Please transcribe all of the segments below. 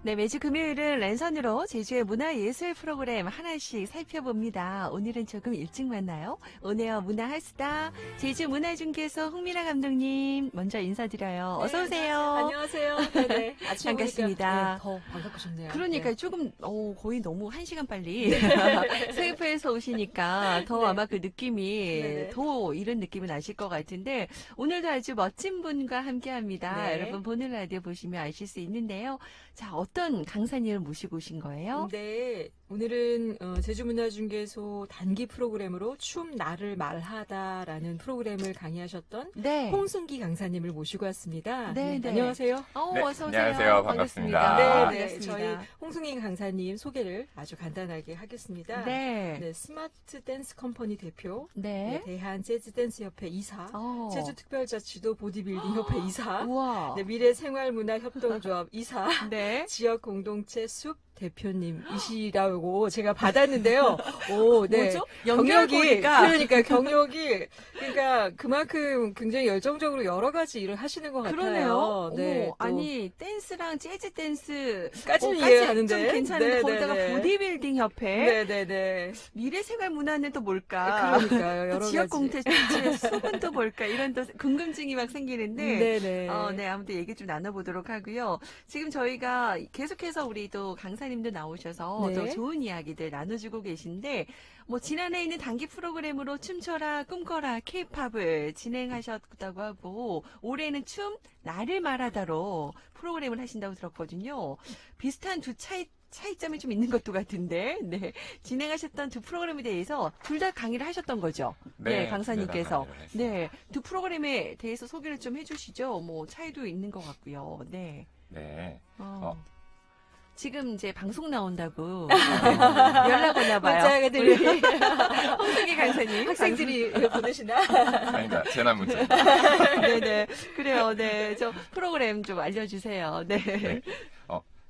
네, 매주 금요일은 랜선으로 제주의 문화예술 프로그램 하나씩 살펴봅니다. 오늘은 조금 일찍 만나요. 오네어 문화하수다 제주 문화중개소 홍민아 감독님 먼저 인사드려요. 네, 어서 오세요. 안녕하세요. 네네. 아침에 반갑습니다. 네, 더 반갑고 좋네요. 그러니까 네. 조금 거의 너무 1시간 빨리 서귀포에서 오시니까 더 네. 아마 그 느낌이 네네. 더 이런 느낌이 나실 것 같은데 오늘도 아주 멋진 분과 함께합니다. 네. 여러분 보는 라디오 보시면 아실 수 있는데요. 자, 어떤 강사님을 모시고 오신 거예요? 네. 오늘은 제주문화중개소 단기 프로그램으로 춤 나를 말하다라는 프로그램을 강의하셨던 네. 홍승기 강사님을 모시고 왔습니다. 네, 네. 안녕하세요. 네, 어서 오세요. 안녕하세요. 반갑습니다. 네, 반갑습니다. 저희 홍승기 강사님 소개를 아주 간단하게 하겠습니다. 네. 네, 스마트 댄스 컴퍼니 대표, 네. 대한 재즈 댄스 협회 이사, 어. 제주특별자치도 보디빌딩 협회 이사, 우와. 네, 미래생활문화협동조합 이사, 네. 지역 공동체 숲 대표님이시라고 제가 받았는데요. 오, 네. 뭐죠? 경력이 연결고리가. 그러니까 경력이 그러니까 그만큼 굉장히 열정적으로 여러 가지 일을 하시는 것 그러네요. 같아요. 네. 오, 아니 댄스랑 재즈 댄스 까지는 까지 이해하는데 좀 괜찮은데 네, 거기다가 네, 네. 보디빌딩 협회, 네네네. 미래생활문화는 또 뭘까? 그러니까요. 여러 지역 가지. 공동체 숲은 또 뭘까? 이런 또 궁금증이 막 생기는데. 네네. 네, 아무튼 얘기 좀 나눠보도록 하고요. 지금 저희가 계속해서 우리 또 강사님도 나오셔서 네. 또 좋은 이야기들 나눠주고 계신데, 뭐, 지난해 있는 단기 프로그램으로 춤춰라, 꿈꿔라, 케이팝을 진행하셨다고 하고, 올해는 춤, 나를 말하다로 프로그램을 하신다고 들었거든요. 비슷한 두 차이점이 좀 있는 것도 같은데, 네. 진행하셨던 두 프로그램에 대해서 둘 다 강의를 하셨던 거죠. 네, 강사님께서. 네, 두 프로그램에 대해서 소개를 좀 해주시죠. 뭐, 차이도 있는 것 같고요. 네. 네. 지금 이제 방송 나온다고 연락 오나 봐요. 문자들이 홍승기 강사님. 학생들이 보내시나? 아니다. 재난 문자. 네네. 그래요. 네. 저 프로그램 좀 알려주세요. 네. 네.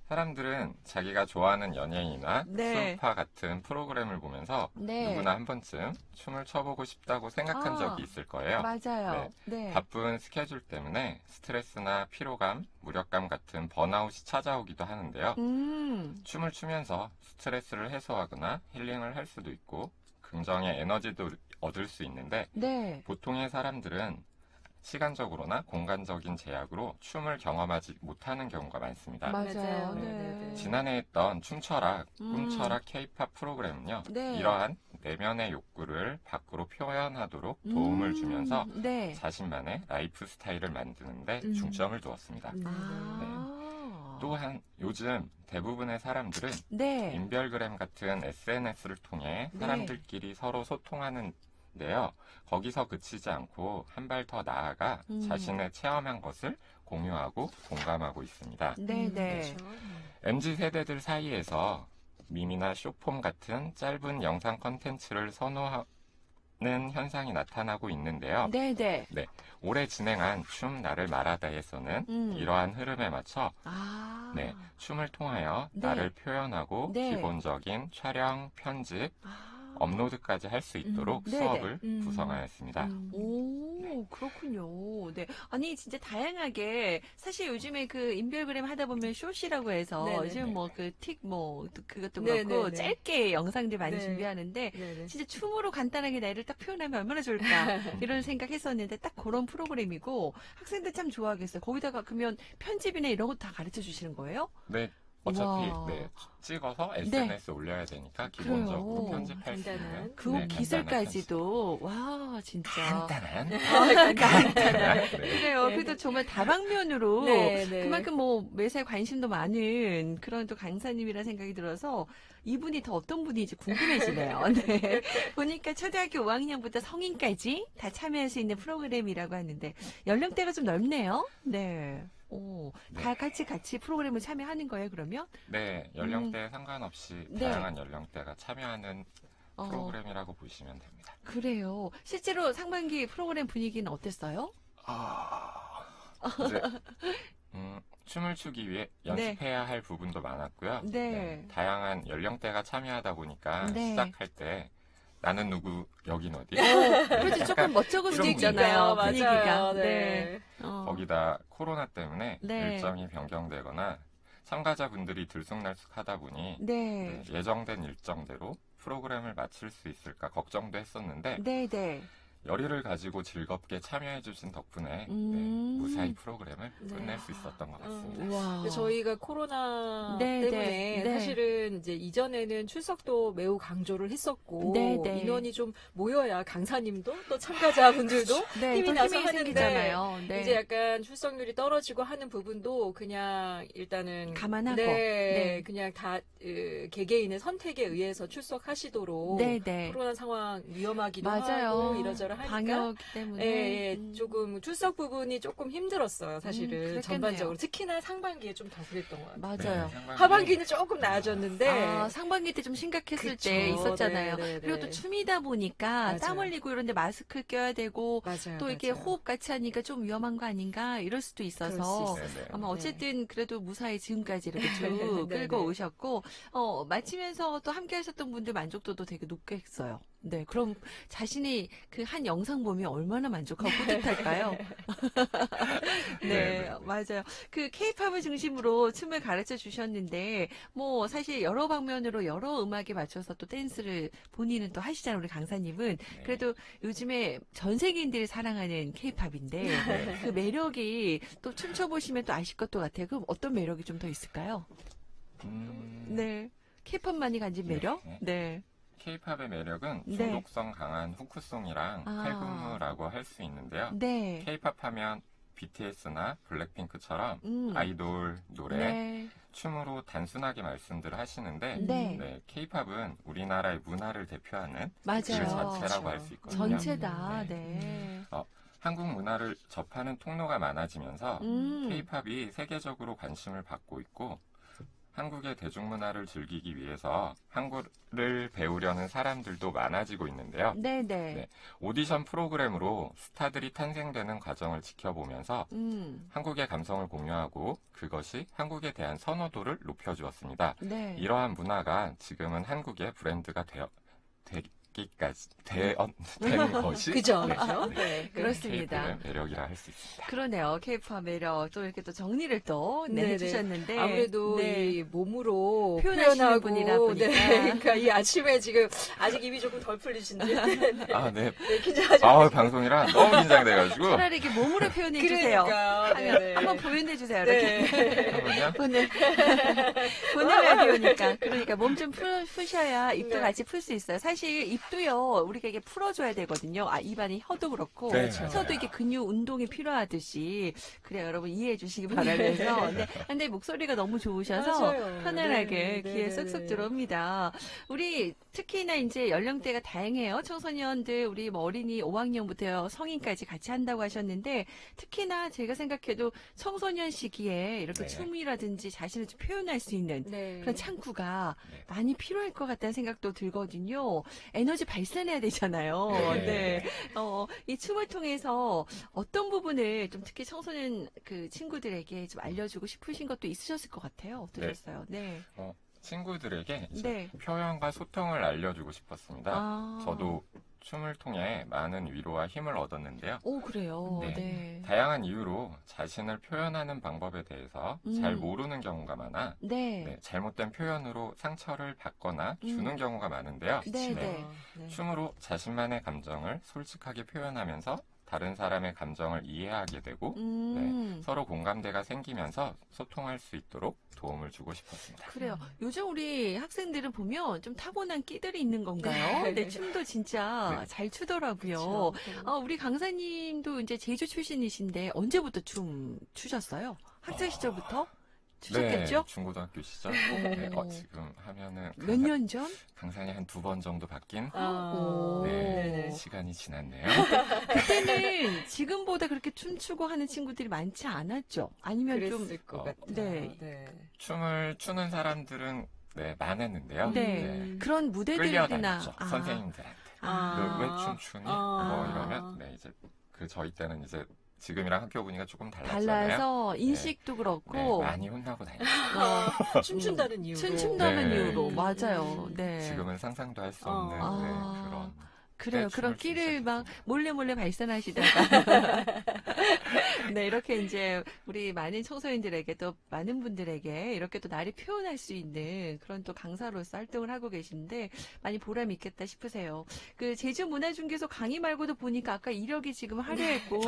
사람들은 자기가 좋아하는 연예인이나 네. 수우파 같은 프로그램을 보면서 네. 누구나 한 번쯤 춤을 춰보고 싶다고 생각한 적이 있을 거예요. 맞아요. 네. 바쁜 스케줄 때문에 스트레스나 피로감, 무력감 같은 번아웃이 찾아오기도 하는데요. 춤을 추면서 스트레스를 해소하거나 힐링을 할 수도 있고 긍정의 에너지도 얻을 수 있는데 네. 보통의 사람들은 시간적으로나 공간적인 제약으로 춤을 경험하지 못하는 경우가 많습니다. 맞아요. 네. 네. 지난해 했던 춤춰라, 꿈춰라 케이팝 프로그램은요. 네. 이러한 내면의 욕구를 밖으로 표현하도록 도움을 주면서 네. 자신만의 라이프 스타일을 만드는 데 중점을 두었습니다. 또한 요즘 대부분의 사람들은 네. 인별그램 같은 SNS를 통해 네. 사람들끼리 서로 소통하는데요. 거기서 그치지 않고 한 발 더 나아가 자신의 체험한 것을 공유하고 공감하고 있습니다. 네네. 그렇죠. MZ세대들 사이에서 밈이나 쇼폼 같은 짧은 영상 컨텐츠를 선호하는 현상이 나타나고 있는데요. 네네. 올해 진행한 춤 나를 말하다에서는 이러한 흐름에 맞춰 춤을 통하여 네. 나를 표현하고 네. 기본적인 촬영, 편집, 업로드까지 할 수 있도록 네네. 수업을 구성하였습니다. 오, 그렇군요. 네. 아니, 진짜 다양하게, 사실 요즘에 그 인별그램 하다 보면 쇼시라고 해서, 네네. 요즘 뭐 그 그것도 네네네. 그렇고, 짧게 영상들 많이 네. 준비하는데, 네네. 진짜 춤으로 간단하게 나를 딱 표현하면 얼마나 좋을까, 이런 생각 했었는데, 딱 그런 프로그램이고, 학생들 참 좋아하겠어요. 거기다가 그러면 편집이나 이런 거 다 가르쳐 주시는 거예요? 네, 어차피 와. 찍어서 SNS에 올려야 되니까 기본적으로 그래요. 편집할 수 간단한. 있는 그 네, 기술까지도, 와, 진짜. 간단한 간단한. 네. 그래요. 네. 그래도 정말 다방면으로 네, 네. 그만큼 뭐 매사에 관심도 많은 그런 또 강사님이라 생각이 들어서 이분이 더 어떤 분인지 궁금해지네요. 네. 보니까 초등학교 5학년부터 성인까지 다 참여할 수 있는 프로그램이라고 하는데 연령대가 좀 넓네요. 네. 오, 다 같이 프로그램을 참여하는 거예요, 그러면? 네, 연령대에 상관없이 네. 다양한 연령대가 참여하는 어. 프로그램이라고 보시면 됩니다. 그래요. 실제로 상반기 프로그램 분위기는 어땠어요? 이제 춤을 추기 위해 연습해야 할 부분도 많았고요. 네. 다양한 연령대가 참여하다 보니까 네. 시작할 때 나는 누구, 여긴 어디? 그렇지, 조금 멋쩍을 수도 이런 있잖아요, 맞아요. 분위기가. 네. 어. 거기다 코로나 때문에 네. 일정이 변경되거나 참가자분들이 들쑥날쑥하다 보니 네. 예정된 일정대로 프로그램을 마칠 수 있을까 걱정도 했었는데 네, 네. 열의를 가지고 즐겁게 참여해주신 덕분에 무사히 프로그램을 네. 끝낼 수 있었던 것 같습니다. 와. 근데 저희가 코로나 네, 때문에 네. 사실은 이제 이전에는 출석도 매우 강조를 했었고 네, 네. 인원이 좀 모여야 강사님도 또 참가자분들도 네, 힘이 또 나서 힘이 하는데 생기잖아요. 네. 이제 약간 출석률이 떨어지고 하는 부분도 그냥 일단은 감안하고. 네, 네. 그냥 다 개개인의 선택에 의해서 출석하시도록 네, 네. 코로나 상황 위험하기도 맞아요. 하고 이러저러 하니까 방역 때문에. 조금 출석 부분이 조금 힘들었어요. 사실은 그랬겠네요. 전반적으로 특히나 상반기에 좀 더 그랬던 것 같아요. 맞아요. 네, 하반기는 조금 나아졌는데 아, 상반기 때 좀 심각했을 그쵸. 때 있었잖아요. 네, 네, 그리고 네. 또 춤이다 보니까 맞아요. 땀 흘리고 이런데 마스크 껴야 되고 맞아요. 또 이렇게 맞아요. 호흡 같이 하니까 좀 위험한 거 아닌가 이럴 수도 있어서 그럴 수 있어요. 네네. 아마 어쨌든 그래도 무사히 지금까지 이렇게 쭉 네, 끌고 네. 오셨고 마치면서 또 함께 하셨던 분들 만족도도 되게 높게 했어요. 네, 그럼 자신이 그 한 영상 보면 얼마나 만족하고 뿌듯할까요? 네, 네. 맞아요. 그 케이팝을 중심으로 춤을 가르쳐 주셨는데 뭐 사실 여러 방면으로 여러 음악에 맞춰서 또 댄스를 본인은 또 하시잖아요. 우리 강사님은. 네. 그래도 요즘에 전 세계인들이 사랑하는 케이팝인데 네. 그 매력이 또 춤춰보시면 또 아실 것도 같아요. 그럼 어떤 매력이 좀 더 있을까요? 네. 케이팝만이 가진 매력? 네. 네. K-팝의 매력은 네. 중독성 강한 후크송이랑 아. 칼군무라고 할 수 있는데요. 네. K-팝 하면 BTS나 블랙핑크처럼 음. 아이돌 노래, 네. 춤으로 단순하게 말씀들을 하시는데 네. 네, K-팝은 우리나라의 문화를 대표하는 맞아요. 그 자체라고 할 수 있거든요. 전체다. 네. 네. 한국 문화를 접하는 통로가 많아지면서 음. K-팝이 세계적으로 관심을 받고 있고 한국의 대중문화를 즐기기 위해서 한국을 배우려는 사람들도 많아지고 있는데요. 네네. 네. 오디션 프로그램으로 스타들이 탄생되는 과정을 지켜보면서 한국의 감성을 공유하고 그것이 한국에 대한 선호도를 높여주었습니다. 네. 이러한 문화가 지금은 한국의 브랜드가 되기까지 된 것이 그죠? 네, 그죠? 네. 네. 그렇습니다. K-팝의 매력이라 할 수 있습니다. 그러네요. 케이팝 매력 또 이렇게 또 정리를 또 네네. 해주셨는데 아무래도 네. 이 몸으로 표현하시는 표현하고 분이라 보니까. 네, 그러니까 이 아침에 지금 아직 입이 조금 덜 풀리신데 아, 네. 네, 긴장하지 아, 방송이라 너무 긴장돼가지고. 차라리 이렇게 몸으로 표현해 주세요. 그러니까 하면 한번 보여내 주세요. 이렇게. 네. 잠깐만요. 보는 라디오니까. 그러니까 몸 좀 푸셔야 입도 네. 같이 풀 수 있어요. 사실 입도요, 우리가 이게 풀어줘야 되거든요. 아, 입안이 혀도 그렇고. 네, 혀도 맞아요. 이게 근육 운동이 필요하듯이. 그래요, 여러분 이해해 주시기 바라면서. 네. 근데 목소리가 너무 좋으셔서 맞아요. 편안하게 네, 귀에 네, 쏙쏙 네. 들어옵니다. 들어옵니다. 우리 특히나 이제 연령대가 다양해요. 청소년들, 우리 뭐 어린이 5학년부터 성인까지 같이 한다고 하셨는데, 특히나 제가 생각해도 청소년 시기에 이렇게 네. 춤이라든지 자신을 좀 표현할 수 있는 네. 그런 창구가 네. 많이 필요할 것 같다는 생각도 들거든요. 에너지 발산해야 되잖아요. 네. 네. 이 춤을 통해서 어떤 부분을 좀 특히 청소년 그 친구들에게 좀 알려주고 싶으신 것도 있으셨을 것 같아요. 어떠셨어요? 네. 친구들에게 이제 네. 표현과 소통을 알려주고 싶었습니다. 아. 저도 춤을 통해 많은 위로와 힘을 얻었는데요. 오, 그래요. 네. 네. 다양한 이유로 자신을 표현하는 방법에 대해서 잘 모르는 경우가 많아 네. 네, 잘못된 표현으로 상처를 받거나 주는 경우가 많은데요. 네, 네. 네. 춤으로 자신만의 감정을 솔직하게 표현하면서 다른 사람의 감정을 이해하게 되고 서로 공감대가 생기면서 소통할 수 있도록 도움을 주고 싶었습니다. 그래요. 요즘 우리 학생들은 보면 좀 타고난 끼들이 있는 건가요? 근데 춤도 진짜 네. 잘 추더라고요. 그렇죠. 우리 강사님도 이제 제주 출신이신데 언제부터 춤 추셨어요? 학창 시절부터 추셨겠죠? 네, 중고등학교 시절. 네, 지금 하면은 몇 년 전? 강산이 한 2번 정도 바뀐 아, 네, 네네. 시간이 지났네요. 그때는 지금보다 그렇게 춤추고 하는 친구들이 많지 않았죠? 아니면 좀 그랬을 것 같아요. 네. 네. 춤을 추는 사람들은 네, 많았는데요. 네. 그런 무대들이나 끌려다녔죠. 선생님들한테. 아. 너 왜 춤추니? 뭐 이러면 네, 이제 저희 때는 이제 지금이랑 학교 분위기가 조금 달랐잖아요. 달라서 인식도 네, 그렇고 많이 혼나고 다녔어요. 춤춘다는 이유로. 춤춘다는 네. 이유로 맞아요. 네. 지금은 상상도 할 수 없는 아. 그런 그래요. 네, 그런 춤을 끼를 막 추셨거든요. 몰래 발산하시다가 네, 이렇게 이제 우리 많은 청소년들에게 또 많은 분들에게 이렇게 또 나를 표현할 수 있는 그런 또 강사로서 활동을 하고 계신데 많이 보람 있겠다 싶으세요. 그 제주문화중개소 강의 말고도 보니까 아까 이력이 지금 화려했고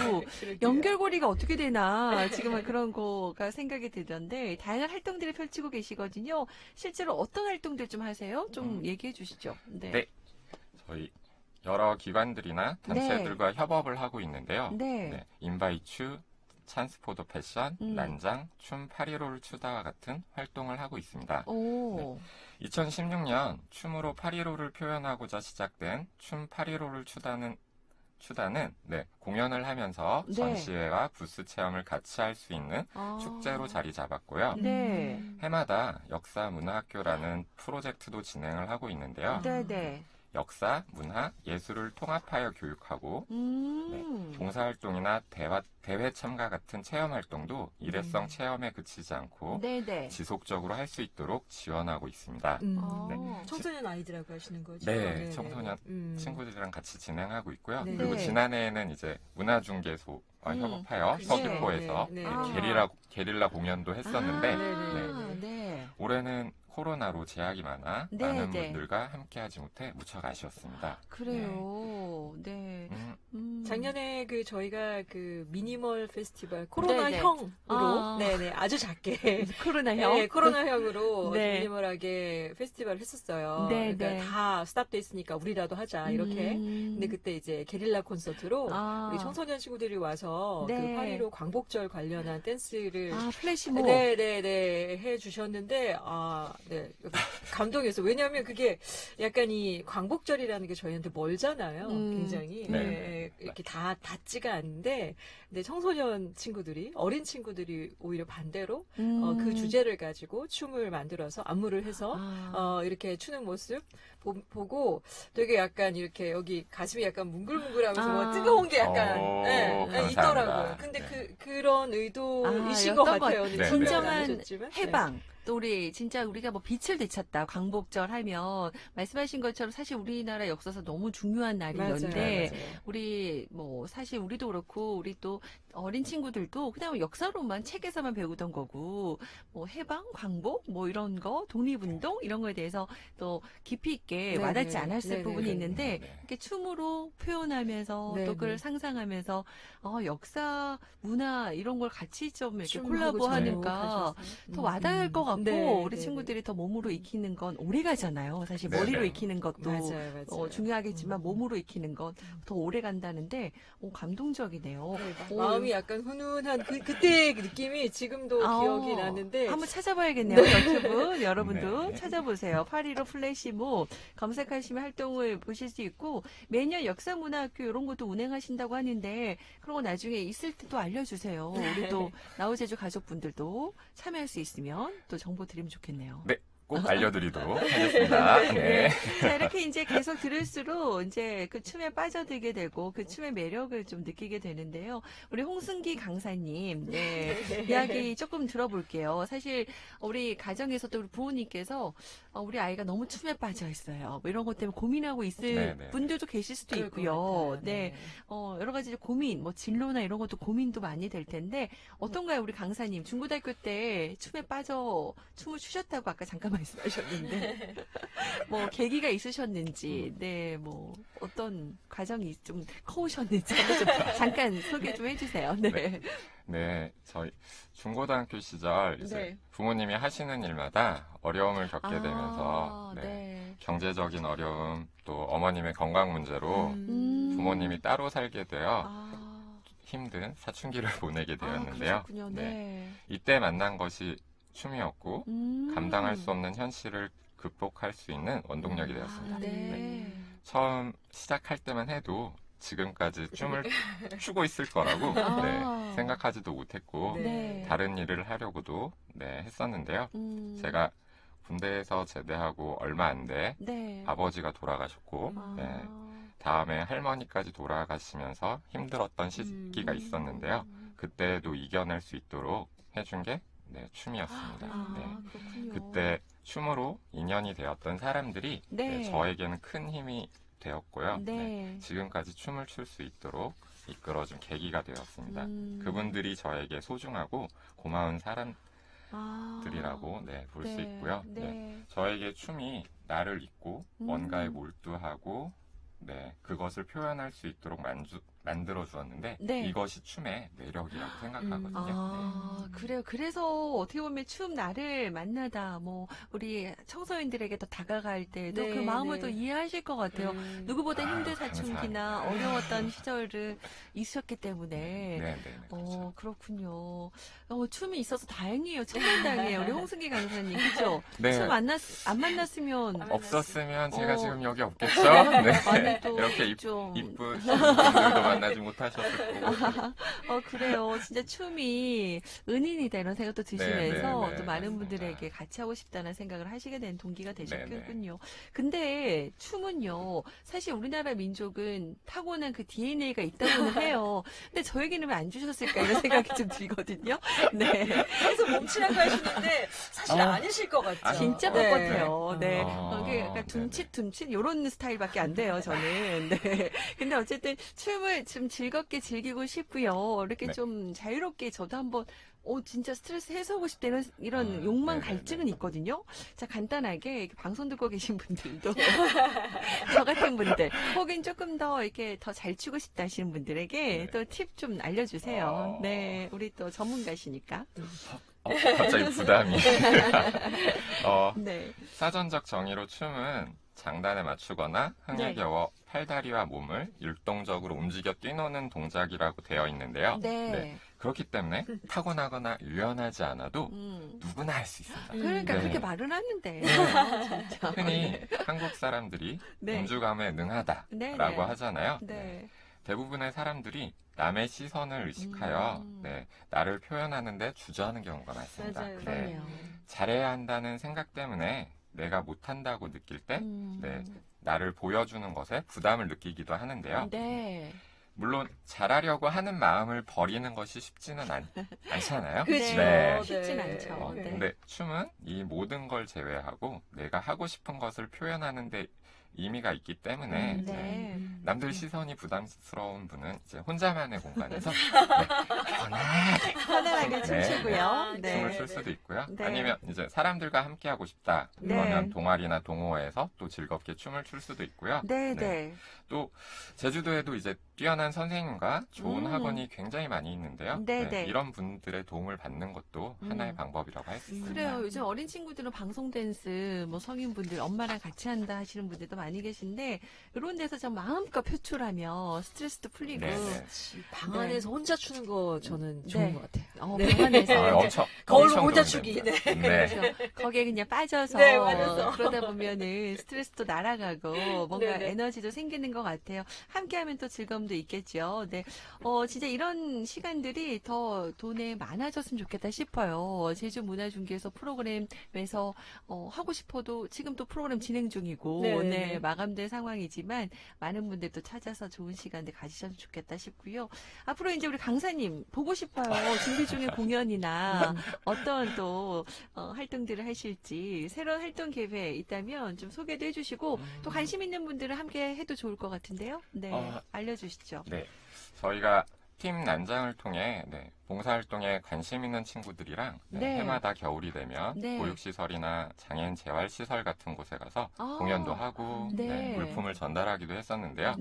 연결고리가 어떻게 되나 지금은 그런 거가 생각이 들던데 다양한 활동들을 펼치고 계시거든요. 실제로 어떤 활동들 좀 하세요? 좀 얘기해 주시죠. 네. 네. 저희 여러 기관들이나 단체들과 협업을 하고 있는데요. 네. 인바이추, 찬스포더 패션, 난장, 춤 8.15를 추다와 같은 활동을 하고 있습니다. 오. 2016년 춤으로 8.15를 표현하고자 시작된 춤 8.15를 추다는 공연을 하면서 네. 전시회와 부스 체험을 같이 할 수 있는 축제로 자리 잡았고요. 네. 해마다 역사문화학교라는 프로젝트도 진행을 하고 있는데요. 네. 역사, 문화, 예술을 통합하여 교육하고 봉사활동이나 대회 참가 같은 체험활동도 일회성 체험에 그치지 않고 네네. 지속적으로 할 수 있도록 지원하고 있습니다. 청소년 아이들하고 하시는 거죠? 네, 청소년 친구들이랑 같이 진행하고 있고요. 네. 그리고 네. 지난해에는 이제 문화중개소와 협업하여 서귀포에서 네. 게릴라 공연도 했었는데 네. 올해는 코로나로 제약이 많아 네, 많은 네. 분들과 함께하지 못해 무척 아쉬웠습니다. 그래요. 네. 작년에 저희가 미니멀 페스티벌 코로나형으로 아주 작게 코로나형. 네, 코로나형으로 네. 미니멀하게 페스티벌을 했었어요. 네, 그러니까 네. 다 스탑돼 있으니까 우리라도 하자 이렇게. 근데 그때 이제 게릴라 콘서트로 우리 청소년 친구들이 와서 네. 8.15 광복절 관련한 댄스를 플래시몹. 네, 해주셨는데, 네. 감동이었어요. 왜냐하면 그게 약간 이 광복절이라는 게 저희한테 멀잖아요. 굉장히. 네. 이렇게 다 닿지가 않는데, 근데 청소년 친구들이, 어린 친구들이 오히려 반대로, 그 주제를 가지고 춤을 만들어서 안무를 해서, 이렇게 추는 모습 보고 되게 약간 이렇게 여기 가슴이 약간 뭉글뭉글하면서 뭐 뜨거운 게 약간 있더라고요. 근데 그런 의도이신 것 같아요. 네, 진정한 네. 해방. 또 우리가 뭐 빛을 되찾다 광복절 하면 말씀하신 것처럼 사실 우리나라 역사에서 너무 중요한 날이었는데 우리 뭐 사실 우리도 그렇고 우리 또 어린 친구들도 그냥 역사로만 책에서만 배우던 거고 뭐 해방, 광복 뭐 이런 거 독립운동 이런 거에 대해서 또 깊이 있게 와닿지 않았을 부분이 있는데 이렇게 춤으로 표현하면서 또 그걸 상상하면서 역사, 문화 이런 걸 같이 좀 이렇게 콜라보하니까 더 와닿을 것 같고 우리 친구들이 더 몸으로 익히는 건 오래 가잖아요. 사실 머리로 익히는 것도 맞아요. 중요하겠지만 몸으로 익히는 건 더 오래 간다는데 감동적이네요. 마음이 약간 훈훈한 그때의 느낌이 지금도 기억이 나는데 한번 찾아봐야겠네요. 유튜브 여러분도 찾아보세요. 8.15 플래시몹 검색하시면 활동을 보실 수 있고 매년 역사문화학교 이런 것도 운행하신다고 하는데 그런 거 나중에 있을 때 또 알려주세요. 우리 또 나우제주 가족분들도 참여할 수 있으면 또 정보 드리면 좋겠네요. 네, 꼭 알려드리도록 하겠습니다. 네. 자, 이렇게 이제 계속 들을수록 이제 그 춤에 빠져들게 되고 그 춤의 매력을 좀 느끼게 되는데요. 우리 홍승기 강사님, 이야기 조금 들어볼게요. 사실 우리 가정에서도 우리 부모님께서 우리 아이가 너무 춤에 빠져 있어요. 뭐 이런 것 때문에 고민하고 있을 분들도 계실 수도 있고요. 네. 여러 가지 고민, 뭐 진로나 이런 것도 고민도 많이 될 텐데 어떤가요, 우리 강사님? 중고등학교 때 춤에 빠져 춤을 추셨다고 아까 잠깐 말씀하셨는데 뭐 계기가 있으셨는지, 뭐 어떤 과정이 좀 커오셨는지 한번 좀 잠깐 소개 좀 해주세요. 네, 저희 중고등학교 시절 이제 부모님이 하시는 일마다 어려움을 겪게 되면서 경제적인 어려움 또 어머님의 건강 문제로 부모님이 따로 살게 되어 힘든 사춘기를 보내게 되었는데요. 이때 만난 것이 춤이었고 감당할 수 없는 현실을 극복할 수 있는 원동력이 되었습니다. 처음 시작할 때만 해도 지금까지 춤을 추고 있을 거라고 생각하지도 못했고 다른 일을 하려고도 했었는데요. 제가 군대에서 제대하고 얼마 안 돼 아버지가 돌아가셨고 다음에 할머니까지 돌아가시면서 힘들었던 시기가 있었는데요. 그때도 이겨낼 수 있도록 해준 게 춤이었습니다. 그때 춤으로 인연이 되었던 사람들이 저에게는 큰 힘이 되었고요. 네. 지금까지 춤을 출 수 있도록 이끌어준 계기가 되었습니다. 그분들이 저에게 소중하고 고마운 사람들이라고 볼 수 있고요. 저에게 춤이 나를 잊고 뭔가에 몰두하고 그것을 표현할 수 있도록 만들어 주었는데 이것이 춤의 매력이라고 생각하거든요. 그래요. 그래서 어떻게 보면 춤 나를 만나다 우리 청소년들에게 더 다가갈 때도 그 마음을 더 이해하실 것 같아요. 누구보다 힘든 사춘기나 어려웠던 시절을 있으셨기 때문에. 그렇죠. 그렇군요. 춤이 있어서 다행이에요. 천만다행이에요. 우리 홍승기 강사님, 그죠? 춤 안 만났으면. 없었으면 제가 지금 여기 없겠죠? 이렇게 이쁜 분들도 만나지 못하셨을 거고. 그래요. 진짜 춤이 은인이다 이런 생각도 드시면서 또 많은 분들에게 같이 하고 싶다는 생각을 하시게 된 동기가 되셨군요. 근데 춤은요, 사실 우리나라 민족은 타고난 그 DNA가 있다고는 해요. 근데 저에게는 왜 안 주셨을까 이런 생각이 좀 들거든요. 그래서 몸치라고 하시는데 사실 아니실 것 같죠. 진짜 뻣뻣해요. 그게 약간 둠칫 이런 스타일밖에 안 돼요, 저는. 근데 어쨌든 춤을 좀 즐겁게 즐기고 싶고요. 이렇게 좀 자유롭게 저도 한번 진짜 스트레스 해소하고 싶다 이런 욕망 갈증은 있거든요. 자, 간단하게 이렇게 방송 듣고 계신 분들도 저 같은 분들 혹은 조금 더 이렇게 더 잘 추고 싶다 하시는 분들에게 또 팁 좀 알려주세요. 우리 또 전문가시니까. 갑자기 부담이. 사전적 정의로 춤은 장단에 맞추거나 흥에 겨워 팔다리와 몸을 율동적으로 움직여 뛰노는 동작이라고 되어 있는데요. 그렇기 때문에 타고나거나 유연하지 않아도 누구나 할 수 있습니다. 그러니까 그렇게 말은 하는데 진짜. 흔히 한국 사람들이 음주감에 능하다라고 하잖아요. 대부분의 사람들이 남의 시선을 의식하여 나를 표현하는데 주저하는 경우가 많습니다. 잘해야 한다는 생각 때문에 내가 못한다고 느낄 때 나를 보여주는 것에 부담을 느끼기도 하는데요. 물론 잘하려고 하는 마음을 버리는 것이 쉽지는 않잖아요. 쉽진 않죠. 근데 춤은 이 모든 걸 제외하고 내가 하고 싶은 것을 표현하는데 의미가 있기 때문에 남들 시선이 부담스러운 분은 이제 혼자만의 공간에서 편안하게 춤추고요. 춤을 출 수도 있고요. 아니면 이제 사람들과 함께 하고 싶다. 그러면 동아리나 동호회에서 또 즐겁게 춤을 출 수도 있고요. 또 제주도에도 이제 뛰어난 선생님과 좋은 학원이 굉장히 많이 있는데요. 이런 분들의 도움을 받는 것도 하나의 방법이라고 할 수 있습니다. 그래요. 요즘 어린 친구들은 방송 댄스, 성인분들 엄마랑 같이 한다 하시는 분들도 많이 계신데 이런 데서 좀 마음껏 표출하며 스트레스도 풀리고 방 안에서 혼자 추는 거 저는 좋은 것 같아요. 방 안에서 거울로 혼자 추기. 그렇죠. 거기에 그냥 빠져서 그러다 보면은 스트레스도 날아가고 뭔가 에너지도 생기는 것 같아요. 함께하면 또 즐거움도 있겠죠. 진짜 이런 시간들이 더 돈에 많아졌으면 좋겠다 싶어요. 제주문화중개소 프로그램에서 하고 싶어도 지금 또 프로그램 진행 중이고 마감된 상황이지만 많은 분들도 찾아서 좋은 시간들 가지셨으면 좋겠다 싶고요. 앞으로 이제 우리 강사님 보고 싶어요. 준비 중에 공연이나 어떤 또 활동들을 하실지 새로운 활동 계획 있다면 좀 소개도 해주시고 또 관심 있는 분들은 함께 해도 좋을 것 같은데요. 알려주시죠. 저희가 팀 난장을 통해 봉사활동에 관심 있는 친구들이랑 해마다 겨울이 되면 보육시설이나 장애인 재활시설 같은 곳에 가서 공연도 하고 물품을 전달하기도 했었는데요.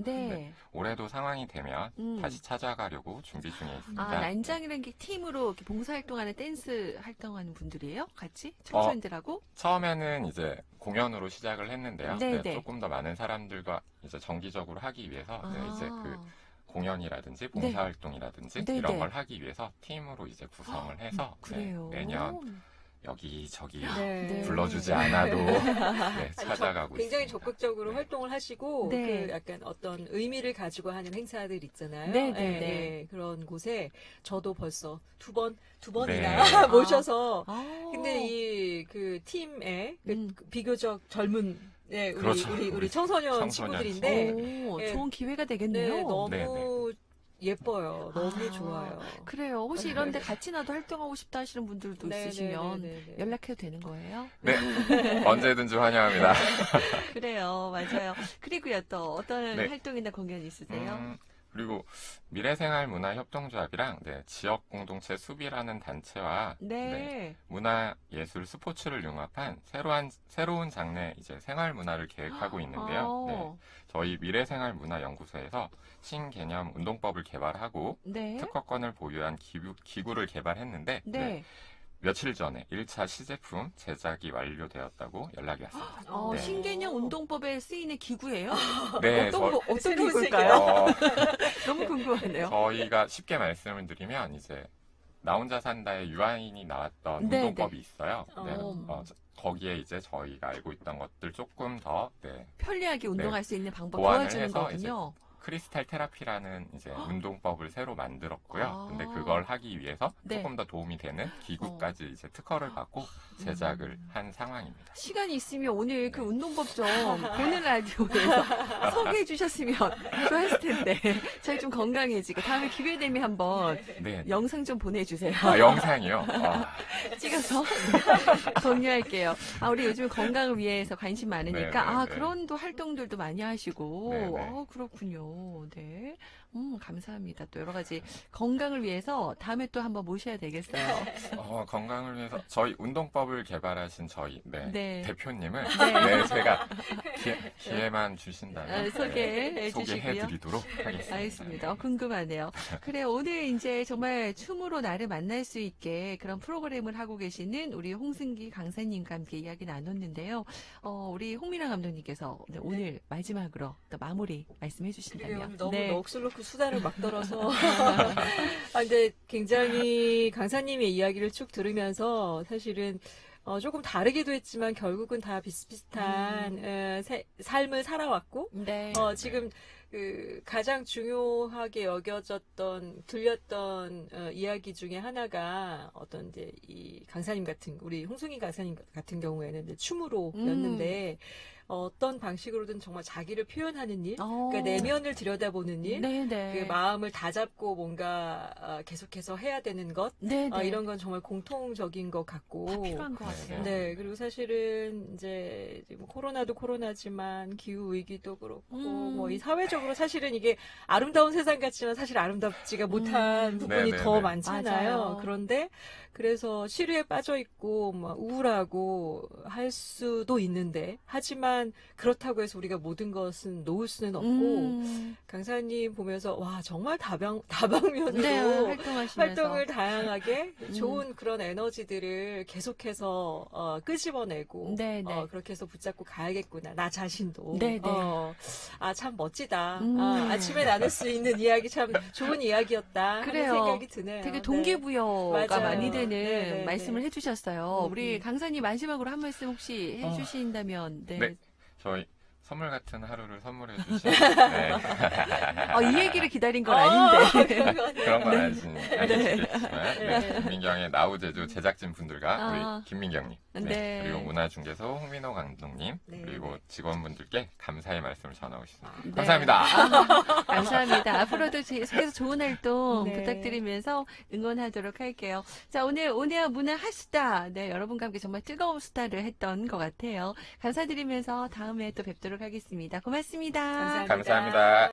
올해도 상황이 되면 다시 찾아가려고 준비 중에 있습니다. 난장이라는 게 팀으로 이렇게 봉사활동하는 댄스 활동하는 분들이에요? 같이? 청소년들하고? 처음에는 이제 공연으로 시작을 했는데요. 조금 더 많은 사람들과 이제 정기적으로 하기 위해서 이제 그 공연이라든지 봉사활동이라든지 이런 걸 하기 위해서 팀으로 이제 구성을 해서 내년 여기저기 불러주지 않아도 찾아가고 굉장히 있습니다. 적극적으로 활동을 하시고 그 약간 어떤 의미를 가지고 하는 행사들 있잖아요. 그런 곳에 저도 벌써 두 번이나 모셔서 근데 이 그 팀에 비교적 젊은 우리 청소년 친구들인데 좋은 기회가 되겠네요. 너무 예뻐요. 너무 아, 좋아요. 그래요. 혹시 이런데 같이 나도 활동하고 싶다 하시는 분들도 네, 있으시면 네, 네, 네, 네. 연락해도 되는 거예요? 네, 언제든지 환영합니다. 그래요. 맞아요. 그리고요, 또 어떤 네. 활동이나 공연 있으세요? 그리고 미래생활문화협동조합이랑 지역 공동체 수비라는 단체와 네. 문화, 예술, 스포츠를 융합한 새로운 장르 이제 생활문화를 계획하고 있는데요. 아, 저희 미래생활문화연구소에서 신개념 운동법을 개발하고 네. 특허권을 보유한 기구를 개발했는데 네. 며칠 전에 1차 시제품 제작이 완료되었다고 연락이 왔습니다. 네. 신개념 운동법에 쓰이는 기구예요? 네, 어떤 새로운 기구일까요? 어, 너무 궁금하네요. 저희가 쉽게 말씀을 드리면 이제 나 혼자 산다에 유아인이 나왔던 네, 운동법이 있어요. 네, 어. 거기에 이제 저희가 알고 있던 것들 조금 더 편리하게 운동할 수 있는 방법 보완을 도와주는 해서 거군요. 크리스탈 테라피라는 이제 운동법을 새로 만들었고요. 아. 근데 그걸 하기 위해서 네. 조금 더 도움이 되는 기구까지 이제 특허를 받고 제작을 한 상황입니다. 시간이 있으면 오늘 그 네. 운동법 좀 보는 라디오에서 소개해 주셨으면 좋았을 텐데 저희 좀 건강해지고 다음에 기회 되면 한번 네. 영상 좀 보내주세요. 아, 영상이요? 찍어서 공유할게요. 우리 요즘 건강을 위해서 관심 많으니까 네. 그런 또 활동들도 많이 하시고 네. 그렇군요. 네. 감사합니다. 또 여러 가지 건강을 위해서 다음에 또 한번 모셔야 되겠어요. 건강을 위해서 저희 운동법을 개발하신 저희 네. 대표님을 네. 제가 기회만 주신다면 소개해 주시고요. 소개해드리도록 하겠습니다. 알겠습니다. 궁금하네요. 그래요. 오늘 이제 정말 춤으로 나를 만날 수 있게 그런 프로그램을 하고 계시는 우리 홍승기 강사님과 함께 이야기 나눴는데요. 우리 홍민아 감독님께서 오늘 마지막으로 또 마무리 말씀해 주신다면. 그래요. 너무 네. 넋을 놓고 수다를 막 떨어서. 근데 굉장히 강사님의 이야기를 쭉 들으면서 사실은 조금 다르기도 했지만 결국은 다 비슷비슷한 삶을 살아왔고 네. 지금 가장 중요하게 들렸던 이야기 중에 하나가 어떤 이제 이 강사님 같은 우리 홍승희 강사님 같은 경우에는 이제 춤으로였는데 어떤 방식으로든 정말 자기를 표현하는 일, 그러니까 내면을 들여다보는 일, 네네. 그 마음을 다잡고 뭔가 계속해서 해야 되는 것, 네네. 이런 건 정말 공통적인 것 같고. 다 필요한 것 같아요. 네, 그리고 사실은 이제 뭐 코로나도 코로나지만 기후 위기도 그렇고 뭐 이 사회적으로 사실은 이게 아름다운 세상 같지만 사실 아름답지가 못한 부분이 더 많잖아요. 맞아요. 그런데 그래서 시류에 빠져 있고 막 우울하고 할 수도 있는데 하지만 그렇다고 해서 우리가 모든 것은 놓을 수는 없고 강사님 보면서 와 정말 다방면으로 네, 활동하시면서 활동을 다양하게 좋은 그런 에너지들을 계속해서 끄집어내고 네네. 그렇게 해서 붙잡고 가야겠구나 나 자신도 네네. 참 멋지다. 아침에 나눌 수 있는 이야기 참 좋은 이야기였다 그래요. 하는 생각이 드네요. 되게 네. 동기부여가 맞아요. 많이 되는 네. 말씀을 해주셨어요. 우리 강사님 마지막으로 한 말씀 혹시 해주신다면. 네. 저희 선물 같은 하루를 선물해 주신 이 얘기를 기다린 건 아닌데. 그런 건 아니시겠지만 김민경의 나우제주 제작진 분들과 우리 김민경님 네. 그리고 문화중개소 홍민호 감독님 네. 그리고 직원분들께 감사의 말씀을 전하고 싶습니다. 네. 감사합니다. 감사합니다. 앞으로도 계속해서 좋은 활동 네. 부탁드리면서 응원하도록 할게요. 자, 오늘 온에어 문화 핫수다. 네, 여러분과 함께 정말 뜨거운 수다를 했던 것 같아요. 감사드리면서 다음에 또 뵙도록 하겠습니다. 고맙습니다. 감사합니다. 감사합니다.